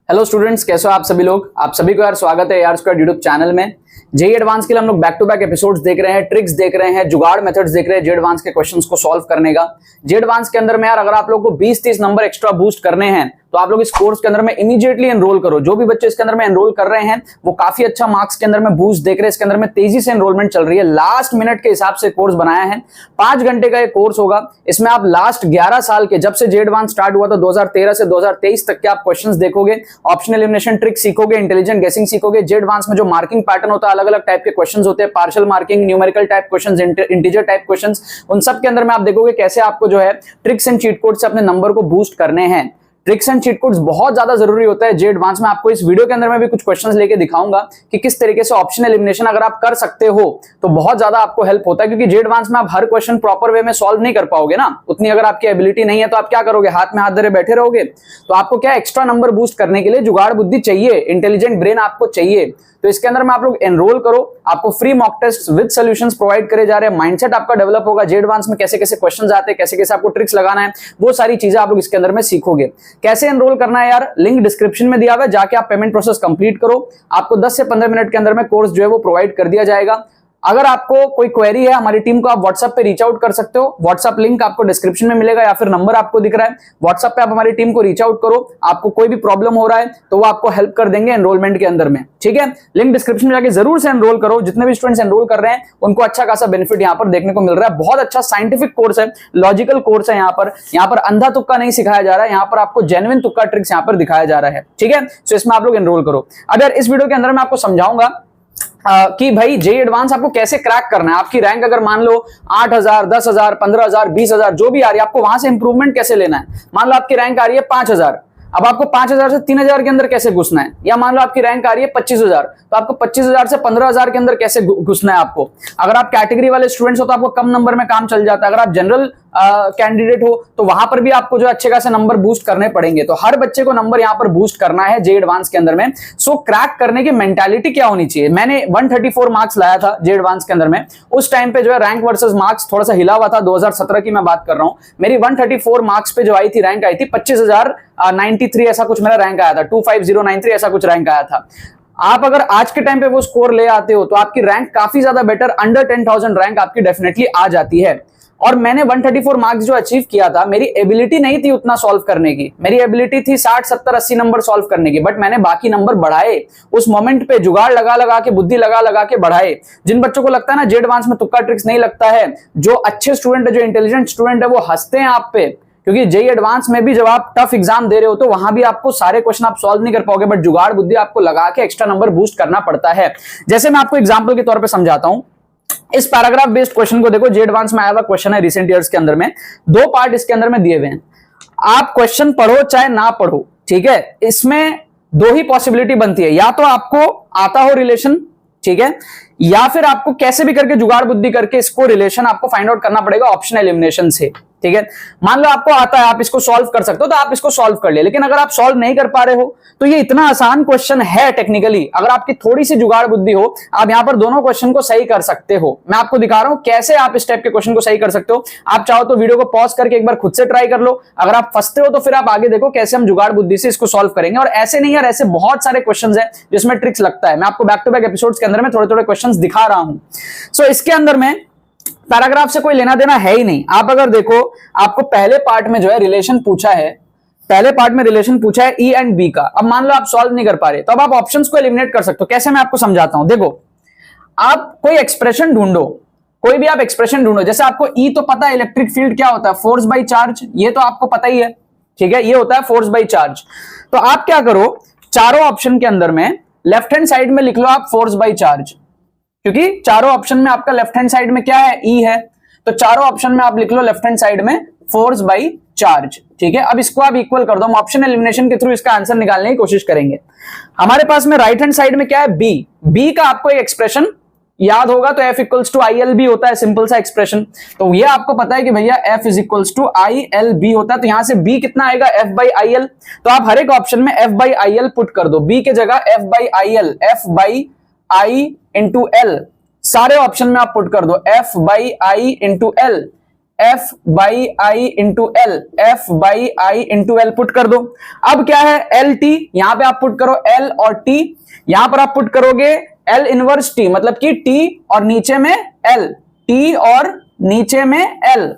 Hello students, कैसे हो आप सभी लोग। आप सभी को यार स्वागत है यार स्क्वायर यूट्यूब चैनल में। जेईई एडवांस के लिए हम लोग बैक टू बैक एपिसोड्स देख रहे हैं, ट्रिक्स देख रहे हैं, जुगाड़ मेथड्स देख रहे हैं जेईई एडवांस के क्वेश्चंस को सॉल्व करने का। जेईई एडवांस के अंदर में यार अगर आप लोग को 20-30 नंबर एक्स्ट्रा बूस्ट करने हैं तो आप लोग इस कोर्स के अंदर में इमीडिएटली एनरोल करो। जो भी बच्चे इसके अंदर में एनरोल कर रहे हैं वो काफी अच्छा मार्क्स के अंदर में बूस्ट देख रहे हैं। इसके अंदर में तेजी से एनरोलमेंट चल रही है। लास्ट मिनट के हिसाब से कोर्स बनाया है। 5 घंटे का ये कोर्स होगा। इसमें आप लास्ट 11 साल के, जब से जेईई एडवांस स्टार्ट हुआ था 2013 से 2023 तक के आप क्वेश्चंस देखोगे, ऑप्शनल एलिमिनेशन ट्रिक सीखोगे, इंटेलिजेंट गेसिंग सीखोगे। जेईई एडवांस में जो मार्किंग पैटर्न होता है, अलग अलग टाइप के क्वेश्चंस होते हैं, partial marking, numerical type questions, integer type questions, उन सब के अंदर में आप देखोगे कैसे आपको जो है ट्रिक्स एंड चीट कोड से अपने नंबर को बूस्ट करने हैं। ट्रिक्स एंड चीट कोड्स बहुत ज्यादा जरूरी होता है जेईई एडवांस में। आपको इस वीडियो के अंदर में भी कुछ क्वेश्चंस लेके दिखाऊंगा कि किस तरीके से ऑप्शन एलिमिनेशन अगर आप कर सकते हो तो बहुत ज्यादा आपको हेल्प होता है, क्योंकि जेईई एडवांस में आप हर क्वेश्चन प्रॉपर वे में सॉल्व नहीं कर पाओगे ना। उतनी अगर आपकी एबिलिटी नहीं है तो आप क्या करोगे, हाथ में हाथ धरे बैठे रहोगे। तो आपको क्या एक्स्ट्रा नंबर बूस्ट करने के लिए जुगाड़ बुद्धि चाहिए, इंटेलिजेंट ब्रेन आपको चाहिए। तो इसके अंदर में आप लोग एनरोल करो। आपको free mock test with solutions provide करे जा रहे हैं। माइंडसेट आपका डेवलप होगा। जेईई एडवांस में कैसे कैसे क्वेश्चंस आते हैं, कैसे कैसे आपको ट्रिक्स लगाना है, वो सारी चीजें आप लोग इसके अंदर में सीखोगे। कैसे एनरोल करना है यार, लिंक डिस्क्रिप्शन में दिया हुआ है, जाके आप पेमेंट प्रोसेस कंप्लीट करो। आपको 10 से 15 मिनट के अंदर में कोर्स जो है वो प्रोवाइड कर दिया जाएगा। अगर आपको कोई क्वेरी है हमारी टीम को आप व्हाट्सएप पे रीच आउट कर सकते हो। व्हाट्सएप लिंक आपको डिस्क्रिप्शन में मिलेगा या फिर नंबर आपको दिख रहा है। व्हाट्सएप पे आप हमारी टीम को रीच आउट करो। आपको कोई भी प्रॉब्लम हो रहा है तो वो आपको हेल्प कर देंगे एनरोलमेंट के अंदर में, ठीक है। लिंक डिस्क्रिप्शन में जाके जरूर से एनरोल करो। जितने भी स्टूडेंट्स एनरोल कर रहे हैं उनको अच्छा खासा बेनिफिट यहाँ पर देखने को मिल रहा है। बहुत अच्छा साइंटिफिक कोर्स है, लॉजिकल कोर्स है। यहाँ पर अंधा तुक्का नहीं सिखाया जा रहा है, यहाँ पर आपको जेन्युइन तुक्का ट्रिक्स यहाँ पर दिखाया जा रहा है, ठीक है। तो इसमें आप लोग एनरोल करो। अगर इस वीडियो के अंदर मैं आपको समझाऊंगा कि भाई जेईई एडवांस आपको कैसे क्रैक करना है। आपकी रैंक अगर मान लो 8,000, 10,000, 15,000, 20,000 जो भी आ रही है, आपको वहां से इंप्रूवमेंट कैसे लेना है। मान लो आपकी रैंक आ रही है 5,000, अब आपको 5,000 से 3,000 के अंदर कैसे घुसना है। या मान लो आपकी रैंक आ रही है 25,000, तो आपको 25,000 से 15,000 के अंदर कैसे घुसना है आपको। अगर आप कैटेगरी वाले स्टूडेंट्स हो तो आपको कम नंबर में काम चल जाता है। अगर आप जनरल कैंडिडेट हो तो वहां पर भी आपको जो अच्छे खासे नंबर बूस्ट करने पड़ेंगे। तो हर बच्चे को नंबर यहाँ पर बूस्ट करना है जेईई एडवांस के अंदर में। सो क्रैक करने की मेंटालिटी क्या होनी चाहिए। मैंने 134 मार्क्स लाया था जेईई एडवांस के अंदर में। उस टाइम पे जो है रैंक वर्सेस मार्क्स थोड़ा सा हिला हुआ था। 2017 की मैं बात कर रहा हूं। मेरी 134 मार्क्स पे जो आई थी रैंक आई थी 25,093 ऐसा कुछ मेरा रैंक आया था। 25093 ऐसा कुछ रैंक आया था। आप अगर आज के टाइम पे वो स्कोर ले आते हो तो आपकी रैंक काफी ज्यादा बेटर, अंडर 10,000 रैंक आपकी डेफिनेटली आ जाती है। और मैंने 134 मार्क्स जो अचीव किया था, मेरी एबिलिटी नहीं थी उतना सॉल्व करने की। मेरी एबिलिटी थी 60, 70, 80 नंबर सॉल्व करने की, बट मैंने बाकी नंबर बढ़ाए। उस मोमेंट पे जुगाड़ लगा लगा के, बुद्धि लगा लगा के बढ़ाए। जिन बच्चों को लगता है ना जेईई एडवांस में तुक्का ट्रिक्स नहीं लगता है, जो अच्छे स्टूडेंट है, जो इंटेलिजेंट स्टूडेंट है, वो हंसते हैं आप पे। क्योंकि जेईई एडवांस में भी जब आप टफ एग्जाम दे रहे हो तो वहां भी आपको सारे क्वेश्चन आप सॉल्व नहीं कर पाओगे, बट जुगाड़ बुद्धि आपको लगा के एक्स्ट्रा नंबर बूस्ट करना पड़ता है। जैसे मैं आपको एग्जांपल के तौर पे समझाता हूं। इस पैराग्राफ बेस्ड क्वेश्चन को देखो, जेईई एडवांस में आया हुआ क्वेश्चन है रिसेंट ईयर्स के अंदर में। 2 पार्ट इसके अंदर में दिए हुए हैं। आप क्वेश्चन पढ़ो चाहे ना पढ़ो, ठीक है। इसमें 2 ही पॉसिबिलिटी बनती है, या तो आपको आता हो रिलेशन, ठीक है, या फिर आपको कैसे भी करके जुगाड़ बुद्धि करके इसको रिलेशन आपको फाइंड आउट करना पड़ेगा ऑप्शन एलिमिनेशन से, ठीक है। मान लो आपको आता है, आप इसको सॉल्व कर सकते हो तो आप इसको सॉल्व कर ले। लेकिन अगर आप सॉल्व नहीं कर पा रहे हो तो ये इतना आसान क्वेश्चन है टेक्निकली। अगर आपकी थोड़ी सी जुगाड़ बुद्धि हो, आप यहां पर दोनों क्वेश्चन को सही कर सकते हो। मैं आपको दिखा रहा हूं कैसे आप इस टाइप के क्वेश्चन को सही कर सकते हो। आप चाहो तो वीडियो को पॉज करके एक बार खुद से ट्राई कर लो। अगर आप फंसते हो तो फिर आप आगे देखो कैसे हम जुगाड़ बुद्धि से इसको सॉल्व करेंगे। और ऐसे नहीं यार, ऐसे बहुत सारे क्वेश्चन है जिसमें ट्रिक्स लगता है। मैं आपको बैक टू बैक एपिसोड्स के अंदर में थोड़े थोड़े क्वेश्चन दिखा रहा हूं। सो इसके अंदर में पैराग्राफ से कोई लेना देना है ही नहीं। आप अगर देखो, आपको पहले पार्ट में जो है रिलेशन पूछा है, पहले पार्ट में रिलेशन पूछा है ई एंड बी का। अब मान लो आप सॉल्व नहीं कर पा रहे तो अब आप ऑप्शंस को एलिमिनेट कर सकते हो। कैसे, मैं आपको समझाता हूं। देखो, आप कोई एक्सप्रेशन ढूंढो, कोई भी आप एक्सप्रेशन ढूंढो। जैसे आपको ई तो पता है, इलेक्ट्रिक फील्ड क्या होता है, फोर्स बाई चार्ज, ये तो आपको पता ही है, ठीक है, ये होता है फोर्स बाई चार्ज। तो आप क्या करो, चारों ऑप्शन के अंदर में लेफ्ट हैंड साइड में लिख लो आप फोर्स बाई चार्ज, क्योंकि चारों ऑप्शन में आपका लेफ्ट हैंड साइड में क्या है, ई है। तो चारों ऑप्शन में आप लिख लो लेफ्ट हैंड साइड में फोर्स बाई चार्ज, ठीक है। अब इसको आप इक्वल कर दो। हम ऑप्शन एलिमिनेशन के थ्रू इसका आंसर निकालने की कोशिश करेंगे। हमारे पास में राइट हैंड साइड में क्या है, बी। बी का आपको एक एक्सप्रेशन याद होगा तो F equals to I L B होता है, सिंपल सा एक्सप्रेशन। तो ये आपको पता है कि भैया F is equals to I L B होता है। तो यहां से B कितना आएगा, F बाई आई एल। तो आप हर एक ऑप्शन में F by I L put कर दो। B के जगह F by I L, F by I into L, सारे ऑप्शन में आप पुट कर दो F by I into L. F by I into L, F by I into L put कर दो। अब क्या है एल टी, यहां पे आप पुट करो एल और टी, यहां पर आप पुट करोगे एल इनवर्स टी, मतलब कि टी और नीचे में एल, टी और नीचे में एल।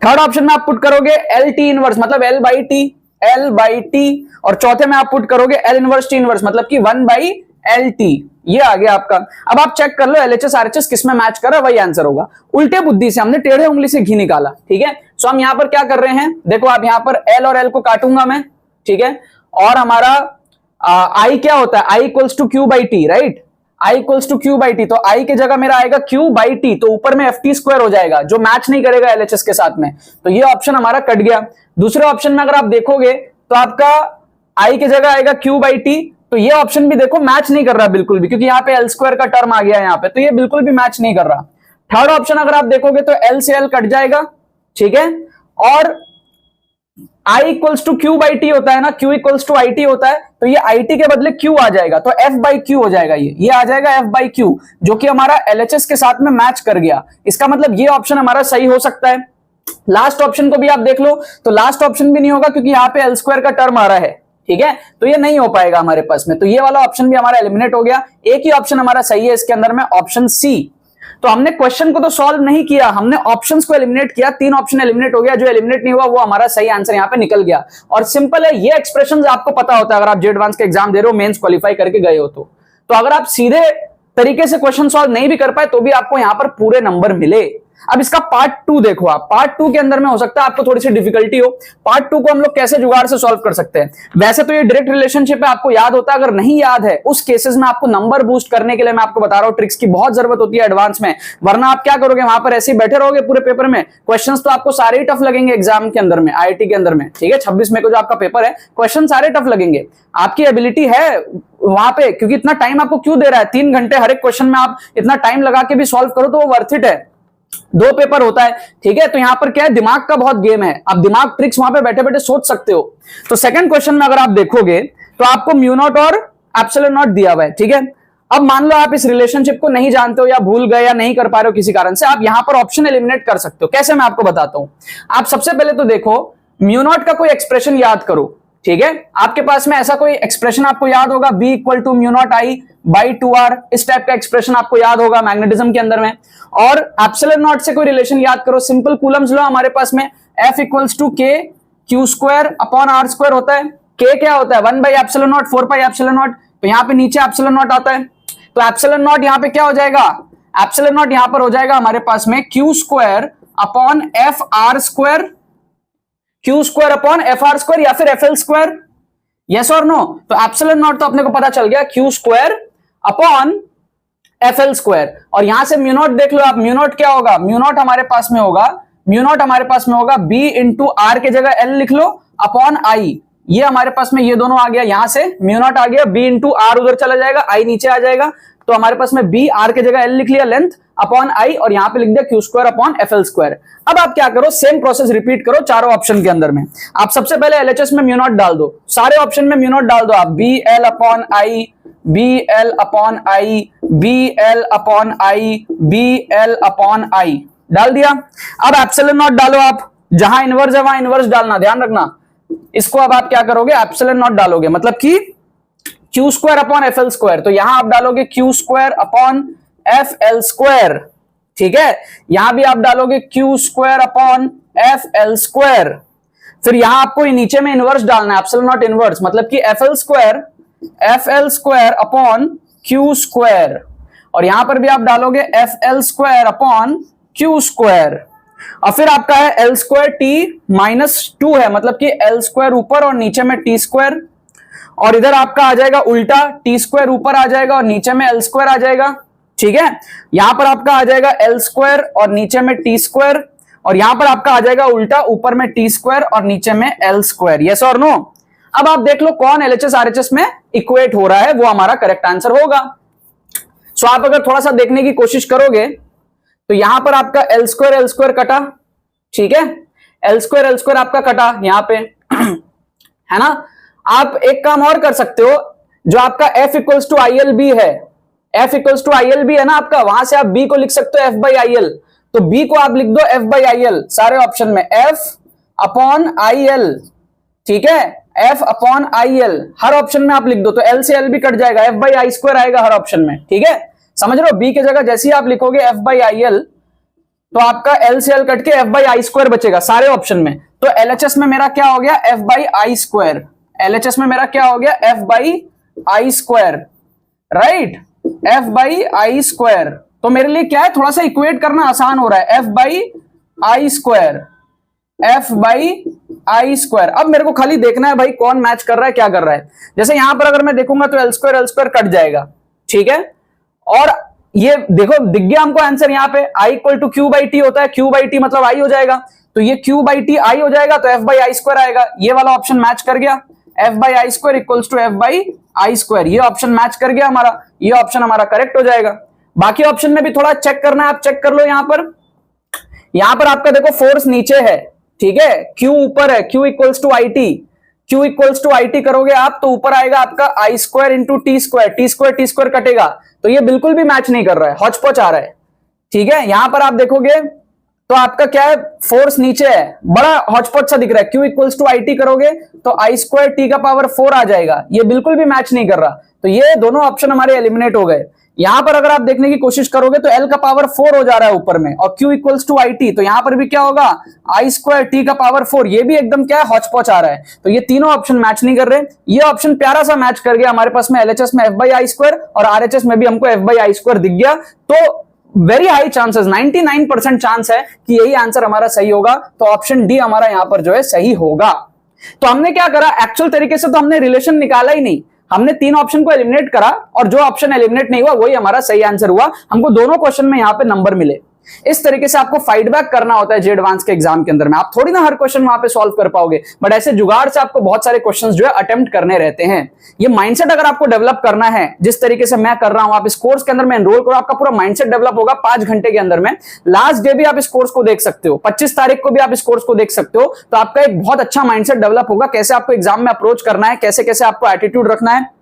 थर्ड ऑप्शन में आप पुट करोगे एल टी इनवर्स, मतलब L by T, L by T, और चौथे में आप पुट करोगे एल इनवर्स टी इनवर्स, मतलब कि 1 बाई एल टी। ये आ गया आपका। अब आप चेक कर लो एलएचएस आरएचएस किस में मैच कर रहा है, वही आंसर होगा। उल्टे बुद्धि से हमने टेढ़े उंगली से घी निकाला, ठीक है। सो हम यहां पर क्या कर रहे हैं, देखो आप यहां पर एल और एल को काटूंगा मैं, ठीक है, और हमारा आई क्या होता है, I equals to Q by T, right, I equals to Q by T, तो आई की जगह मेरा आएगा क्यू बाई टी, तो ऊपर में एफ टी स्क्वायर हो जाएगा, जो मैच नहीं करेगा एलएचएस के साथ में, तो ये ऑप्शन हमारा कट गया। दूसरे ऑप्शन में अगर आप देखोगे तो आपका आई की जगह आएगा क्यू बाई टी, तो ये ऑप्शन भी देखो मैच नहीं कर रहा बिल्कुल भी, क्योंकि यहाँ पे एल स्क्वायर का टर्म आ गया है यहाँ पे, तो ये बिल्कुल भी मैच नहीं कर रहा। थर्ड ऑप्शन अगर आप देखोगे तो एल से एल कट जाएगा, ठीक है, और I equals to Q by T होता है ना, Q equals to I T होता है, तो ये आई टी के बदले क्यू आ जाएगा, तो एफ बाई क्यू हो जाएगा, ये आ जाएगा एफ बाई क्यू, जो कि हमारा एलएचएस के साथ में मैच कर गया। इसका मतलब ये ऑप्शन हमारा सही हो सकता है। लास्ट ऑप्शन को भी आप देख लो, तो लास्ट ऑप्शन भी नहीं होगा, क्योंकि यहाँ पे एल स्क्वायर का टर्म आ रहा है, ठीक है, तो ये नहीं हो पाएगा हमारे पास में, तो ये वाला ऑप्शन भी हमारा एलिमिनेट हो गया। एक ही ऑप्शन हमारा सही है इसके अंदर में, ऑप्शन सी। तो हमने क्वेश्चन को तो सॉल्व नहीं किया, हमने ऑप्शंस को एलिमिनेट किया, 3 ऑप्शन एलिमिनेट हो गया, जो एलिमिनेट नहीं हुआ वो हमारा सही आंसर यहाँ पे निकल गया। और सिंपल है, ये एक्सप्रेशंस आपको पता होता है अगर आप जे एडवांस के एग्जाम दे रहे हो, मेंस क्वालिफाई करके गए हो तो अगर आप सीधे तरीके से क्वेश्चन सॉल्व नहीं भी कर पाए तो भी आपको यहां पर पूरे नंबर मिले। अब इसका पार्ट 2 देखो आप, पार्ट 2 के अंदर में हो सकता है आपको थोड़ी सी डिफिकल्टी हो। पार्ट 2 को हम लोग कैसे जुगाड़ से सॉल्व कर सकते हैं, वैसे तो ये डायरेक्ट रिलेशनशिप है, आपको याद होता है, अगर नहीं याद है उस केसेस में आपको नंबर बूस्ट करने के लिए मैं आपको बता रहा हूं, ट्रिक्स की बहुत जरूरत होती है एडवांस में, वरना आप क्या करोगे वहां पर ऐसे ही बैठे रहोगे पूरे पेपर में, क्वेश्चंस तो आपको सारे ही टफ लगेंगे एग्जाम के अंदर में, आईआईटी के अंदर में, ठीक है, 26 मई को जो आपका पेपर है, क्वेश्चन सारे टफ लगेंगे। आपकी एबिलिटी है वहां पे, क्योंकि इतना टाइम आपको क्यों दे रहा है, 3 घंटे हर एक क्वेश्चन में आप इतना टाइम लगा के भी सॉल्व करो तो वो वर्थ इट है। 2 पेपर होता है, ठीक है, तो यहां पर क्या है, दिमाग का बहुत गेम है, आप दिमाग ट्रिक्स वहां पे बैठे बैठे सोच सकते हो। तो सेकंड क्वेश्चन में अगर आप देखोगे तो आपको म्यू नॉट और एप्सिलॉन नॉट दिया हुआ है, ठीक है। अब मान लो आप इस रिलेशनशिप को नहीं जानते हो या भूल गए या नहीं कर पा रहे हो किसी कारण से, आप यहां पर ऑप्शन एलिमिनेट कर सकते हो। कैसे, मैं आपको बताता हूं। आप सबसे पहले तो देखो म्यू नॉट का कोई एक्सप्रेशन याद करो, ठीक है, आपके पास में ऐसा कोई एक्सप्रेशन आपको याद होगा, B equal to mu naught I by 2r, इस टाइप का एक्सप्रेशन आपको याद होगा मैग्नेटिज्म के अंदर में। और एप्सिलॉन नॉट से कोई रिलेशन याद करो, सिंपल कूलम्स लॉ हमारे पास में, F equals to K Q square upon R square होता है। K क्या होता है, 1 by epsilon naught 4 pi epsilon naught, तो यहाँ पे नीचे एप्सिलॉन नॉट आता है, तो एप्सिलॉन नॉट यहाँ पे क्या हो जाएगा, एप्सिलॉन नॉट यहाँ पर हो जाएगा हमारे पास में Q square upon F R square, Q square upon F R square या फिर एफ एल स्क्वायर, यस और नो। तो एप्सिलॉन नॉट तो अपने को पता चल गया, Q square upon F L square, और यहां से म्यू नॉट देख लो आप, म्यू नॉट क्या होगा, म्यू नॉट हमारे पास में होगा, म्यू नॉट हमारे पास में होगा बी इंटू आर के जगह एल लिख लो अपॉन आई, ये हमारे पास में ये दोनों आ गया, यहां से म्यू नॉट आ गया, बी इंटू आर उधर चला जाएगा, आई नीचे आ जाएगा, तो हमारे पास में बी आर के जगह एल लिख लिया लेंथ अपॉन आई, और यहां पे लिख दिया Q square upon F L square. अब आप क्या करो, सेम प्रोसेस रिपीट करो चारों ऑप्शन के अंदर में। आप सबसे पहले एलएचएस में म्यू नॉट डाल दो, सारे ऑप्शन में म्यू नॉट डाल दो आप, B L upon I, B L upon I, B L upon I, B L upon I, डाल दिया। अब एप्सिलॉन नॉट डालो आप, जहां इनवर्स है वहां इनवर्स डालना, ध्यान रखना। इसको अब आप क्या करोगे, एप्सिलॉन नॉट डालोगे, मतलब कि Q square upon F L square, तो यहां आप डालोगे Q square upon F L square, ठीक है, यहां भी आप डालोगे Q square upon F L square, फिर यहां आपको नीचे में इनवर्स डालना है, एप्सिलॉन नॉट इनवर्स, मतलब कि F L square upon Q square, और यहां पर भी आप डालोगे F L square upon Q square, और फिर आपका है एल स्क्वायर टी माइनस 2 है, मतलब कि एल स्क्वायर ऊपर और नीचे में टी स्क्वायर, और इधर आपका आ जाएगा उल्टा, टी स्क्वायर ऊपर आ जाएगा और नीचे में एल स्क्वायर आ जाएगा, ठीक है। यहां पर आपका आ जाएगा एल स्क्वायर और नीचे में टी स्क्वायर, और यहां पर आपका आ जाएगा उल्टा, ऊपर में टी स्क्वायर और नीचे में एल स्क्वायर, यस और नो। अब आप देख लो कौन एलएचएस आरएचएस में इक्वेट हो रहा है, वो हमारा करेक्ट आंसर होगा। सो आप अगर थोड़ा सा देखने की कोशिश करोगे तो यहां पर आपका एल स्क्वायर कटा, ठीक है, एल स्क्वायर आपका कटा यहां पे है ना। आप एक काम और कर सकते हो, जो आपका F equals to I L B है, F equals to I L B है ना आपका, वहां से आप बी को लिख सकते हो एफ बाई आई एल, तो बी को आप लिख दो एफ बाई आई एल सारे ऑप्शन में, एफ अपॉन आई एल, ठीक है, F upon I L her option में आप लिख दो, तो एल से एल भी कट जाएगा, एफ बाई आई स्क्वायर आएगा हर ऑप्शन में, ठीक है, समझ रहे हो। बी की जगह जैसे ही आप लिखोगे एफ बाई आई एल तो आपका एल से एल कट के एफ बाई आई स्क्वायर बचेगा सारे ऑप्शन में, तो एलएचएस में मेरा क्या हो गया F by I square, LHS में मेरा क्या हो गया F by I square, right, F by I square. तो मेरे लिए क्या है, थोड़ा सा इक्वेट करना आसान हो रहा है, F by I square, F by I square. अब मेरे को खाली देखना है भाई कौन मैच कर रहा है, क्या कर रहा है। जैसे यहां पर अगर मैं देखूंगा तो एल स्क्वायर कट जाएगा, ठीक है, और ये देखो दिख गया हमको आंसर यहाँ पे, I equal to Q by T होता है, क्यू बाई टी मतलब आई हो जाएगा, तो ये क्यू बाई टी आई हो जाएगा, तो एफ बाई आई स्क्वायर आएगा, ये वाला ऑप्शन मैच कर गया, F by I square equals to F by I square, ये ऑप्शन मैच कर गया हमारा, ये ऑप्शन हमारा करेक्ट हो जाएगा। बाकी ऑप्शन में भी थोड़ा चेक करना है, आप चेक कर लो। यहां पर आपका देखो फोर्स नीचे है, ठीक है, क्यू ऊपर है, Q equals to I T, Q equals to I T करोगे आप तो ऊपर आएगा आपका I square into T square, T square कटेगा, तो ये बिल्कुल भी मैच नहीं कर रहा है, हॉच पॉच आ रहा है, ठीक है। यहां पर आप देखोगे तो आपका क्या है, फोर्स नीचे है, बड़ा हॉचपॉच सा दिख रहा है, Q equals to I T करोगे तो आई स्क्वायर टी का पावर 4 आ जाएगा, ये बिल्कुल भी मैच नहीं कर रहा, तो ये दोनों ऑप्शन हमारे एलिमिनेट हो गए। यहां पर अगर आप देखने की कोशिश करोगे तो एल का पावर 4 हो जा रहा है ऊपर में, और Q equals to I T, तो यहां पर भी क्या होगा आई स्क्वायर टी का पावर 4, ये भी एकदम क्या है हॉचपॉच आ रहा है, तो ये तीनों ऑप्शन मैच नहीं कर रहे। ये ऑप्शन प्यारा सा मैच कर गया हमारे पास में, एलएचएस में एफ बाई आई स्क्वायर और आरएचएस में भी हमको एफ बाई आई स्क्वायर दिख गया, तो वेरी हाई चांसेस, 99% चांस है कि यही आंसर हमारा सही होगा, तो ऑप्शन डी हमारा यहां पर जो है सही होगा। तो हमने क्या करा, एक्चुअल तरीके से तो हमने रिलेशन निकाला ही नहीं, हमने 3 ऑप्शन को एलिमिनेट करा और जो ऑप्शन एलिमिनेट नहीं हुआ वही हमारा सही आंसर हुआ, हमको दोनों क्वेश्चन में यहां पे नंबर मिले। इस तरीके से आपको फीडबैक करना होता है जे एडवांस के एग्जाम के अंदर में, आप थोड़ी ना हर क्वेश्चन वहां पे सॉल्व कर पाओगे, बट ऐसे जुगाड़ से आपको बहुत सारे क्वेश्चंस जो है अटेम्प्ट करने रहते हैं। ये माइंडसेट अगर आपको डेवलप करना है जिस तरीके से मैं कर रहा हूं, आप इस कोर्स के अंदर में एनरोल करो, आपका पूरा माइंडसेट डेवलप होगा 5 घंटे के अंदर में। लास्ट डे भी आप इस कोर्स को देख सकते हो, 25 तारीख को भी आप इस कोर्स को देख सकते हो, तो आपका एक बहुत अच्छा माइंडसेट डेवलप होगा, कैसे आपको एग्जाम में अप्रोच करना है, कैसे कैसे आपको एटीट्यूड रखना है,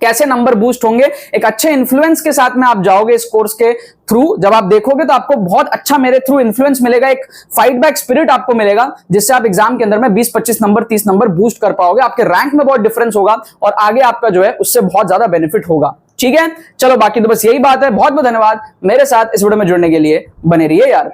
कैसे नंबर बूस्ट होंगे, एक अच्छे इन्फ्लुएंस के साथ में आप जाओगे इस कोर्स के थ्रू। जब आप देखोगे तो आपको बहुत अच्छा मेरे थ्रू इन्फ्लुएंस मिलेगा, एक फाइट बैक स्पिरिट आपको मिलेगा, जिससे आप एग्जाम के अंदर में 20-25 नंबर 30 नंबर बूस्ट कर पाओगे, आपके रैंक में बहुत डिफरेंस होगा और आगे आपका जो है उससे बहुत ज्यादा बेनिफिट होगा, ठीक है। चलो बाकी तो बस यही बात है, बहुत बहुत धन्यवाद मेरे साथ इस वीडियो में जुड़ने के लिए, बने रहिए यार।